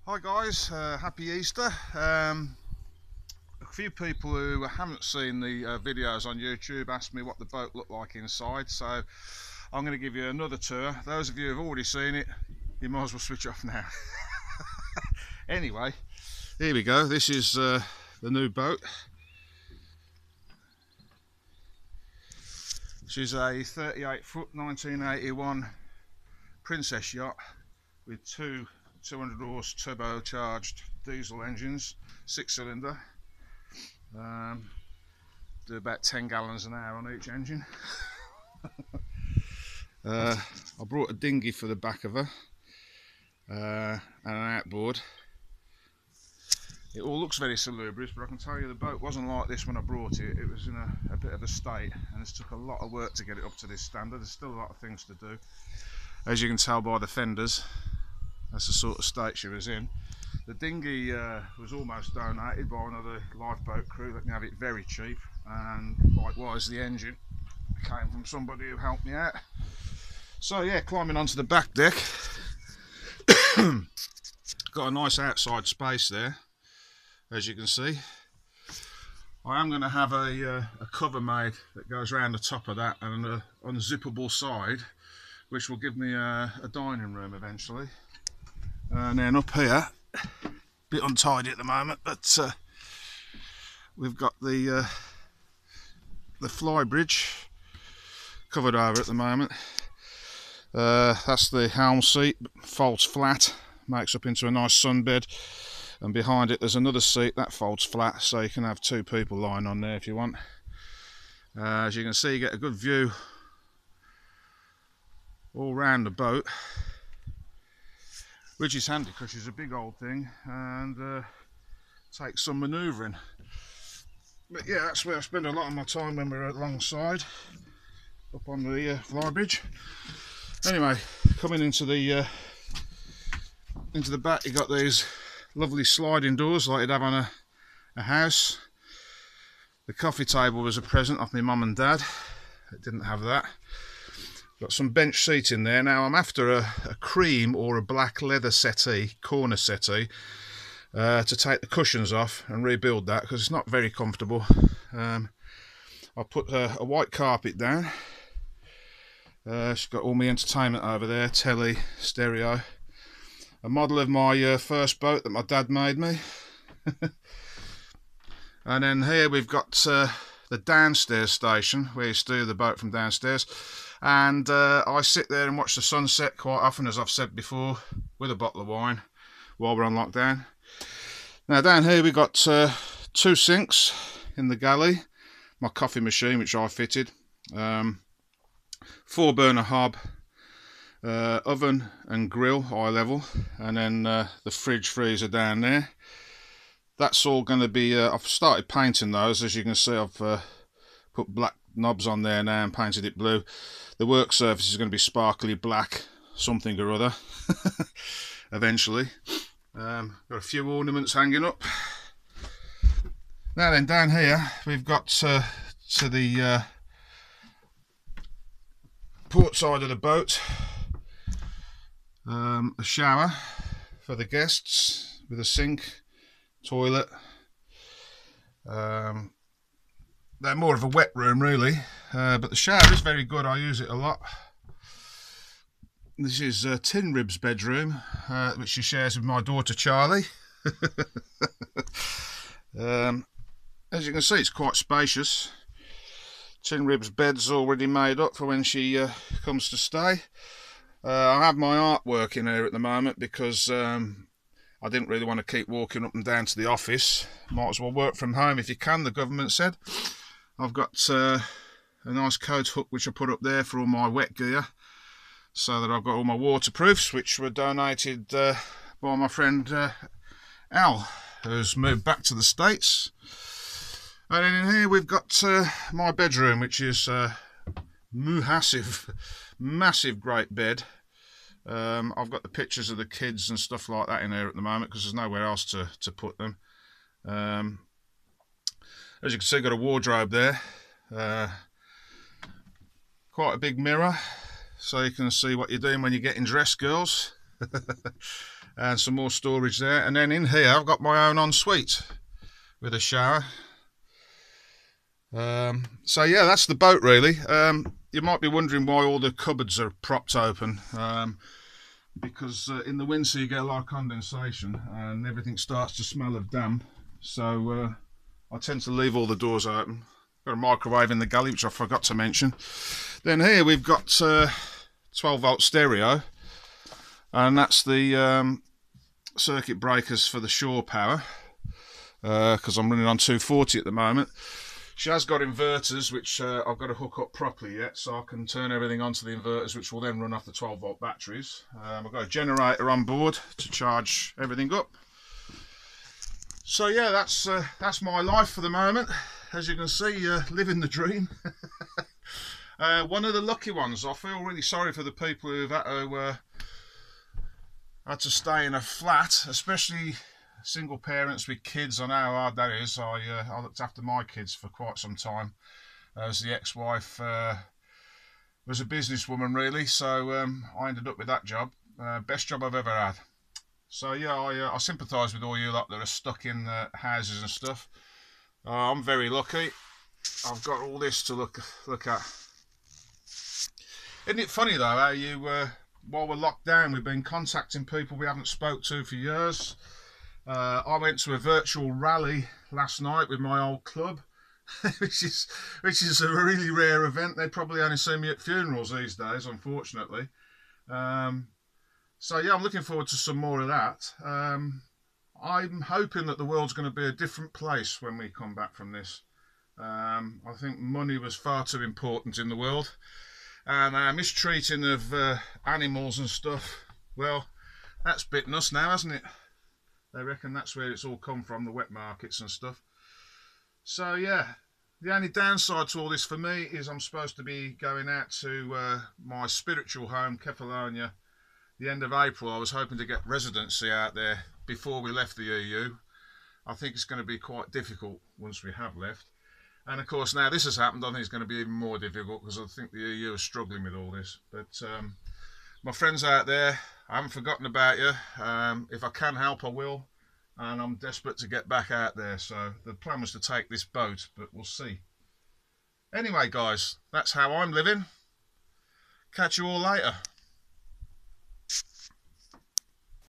Hi guys, happy Easter. A few people who haven't seen the videos on YouTube asked me what the boat looked like inside, so I'm going to give you another tour. Those of you who have already seen it, you might as well switch off now. Anyway, here we go. This is the new boat. This is a 38-foot 1981 Princess yacht with two 200 horse turbocharged diesel engines, 6-cylinder. Do about 10 gallons an hour on each engine. I brought a dinghy for the back of her and an outboard. It all looks very salubrious, but I can tell you the boat wasn't like this when I brought it. It was in a bit of a state, and it's took a lot of work to get it up to this standard. There's still a lot of things to do. As you can tell by the fenders, that's the sort of state she was in. The dinghy was almost donated by another lifeboat crew that can have it very cheap, and likewise the engine came from somebody who helped me out. So yeah, climbing onto the back deck. Got a nice outside space there, as you can see. I am going to have a cover made that goes around the top of that and an unzippable side, which will give me a dining room eventually. And then up here, a bit untidy at the moment, but we've got the fly bridge covered over at the moment. That's the helm seat, folds flat, makes up into a nice sunbed, and behind it there's another seat that folds flat, so you can have two people lying on there if you want. As you can see, you get a good view all round the boat, which is handy because it's a big old thing and takes some manoeuvring. But yeah, that's where I spend a lot of my time when we're alongside, up on the fly bridge. Anyway, coming into the back, you got these lovely sliding doors like you'd have on a house. The coffee table was a present off my mum and dad. It didn't have that. Got some bench seating there. Now I'm after a cream or a black leather settee, corner settee, to take the cushions off and rebuild that because it's not very comfortable. I put a white carpet down. She's got all my entertainment over there, telly, stereo. A model of my first boat that my dad made me. And then here we've got the downstairs station where you steer the boat from downstairs. And I sit there and watch the sunset quite often, as I've said before, with a bottle of wine while we're on lockdown. Now down here we've got two sinks in the galley, my coffee machine which I fitted, 4-burner hob, oven and grill eye level, and then the fridge freezer down there. That's all going to be, I've started painting those. As you can see, I've put black knobs on there now and painted it blue. The work surface is going to be sparkly black something or other eventually. Got a few ornaments hanging up. Now then, down here we've got to the port side of the boat, a shower for the guests with a sink, toilet. They're more of a wet room really, but the shower is very good. I use it a lot. This is Tin Rib's bedroom, which she shares with my daughter Charlie. As you can see, it's quite spacious. Tin Rib's bed's already made up for when she comes to stay. I have my artwork in here at the moment because I didn't really want to keep walking up and down to the office. Might as well work from home if you can, the government said. I've got a nice coat hook which I put up there for all my wet gear, so that I've got all my waterproofs, which were donated by my friend Al, who's moved back to the States. And then in here we've got my bedroom, which is massive great bed. I've got the pictures of the kids and stuff like that in here at the moment because there's nowhere else to put them. As you can see, got a wardrobe there, quite a big mirror, so you can see what you're doing when you're getting dressed, girls. And some more storage there. And then in here I've got my own ensuite with a shower. So yeah, that's the boat really. You might be wondering why all the cupboards are propped open. Because in the winter you get a lot of condensation and everything starts to smell of damp. So I tend to leave all the doors open. Got a microwave in the galley, which I forgot to mention. Then here we've got 12-volt stereo, and that's the circuit breakers for the shore power, because I'm running on 240 at the moment. She has got inverters, which I've got to hook up properly yet, so I can turn everything onto the inverters, which will then run off the 12-volt batteries. I've got a generator on board to charge everything up. So yeah, that's my life for the moment. As you can see, living the dream. One of the lucky ones. I feel really sorry for the people who've had to stay in a flat, especially single parents with kids. I know how hard that is. I looked after my kids for quite some time, as the ex-wife was a businesswoman really, so I ended up with that job. Best job I've ever had. So yeah, I sympathise with all you lot that are stuck in houses and stuff. I'm very lucky. I've got all this to look at. Isn't it funny though how you, while we're locked down, we've been contacting people we haven't spoke to for years. I went to a virtual rally last night with my old club, which is a really rare event. They probably only see me at funerals these days, unfortunately. So yeah, I'm looking forward to some more of that. I'm hoping that the world's going to be a different place when we come back from this. I think money was far too important in the world, and mistreating of animals and stuff, well, that's bitten us now, hasn't it? They reckon that's where it's all come from, the wet markets and stuff. So yeah, the only downside to all this for me is I'm supposed to be going out to my spiritual home, Kefalonia, the end of April. I was hoping to get residency out there before we left the EU. I think it's going to be quite difficult once we have left. And of course, now this has happened, I think it's going to be even more difficult because I think the EU is struggling with all this. But my friends out there, I haven't forgotten about you. If I can help, I will. And I'm desperate to get back out there. So the plan was to take this boat, but we'll see. Anyway, guys, that's how I'm living. Catch you all later.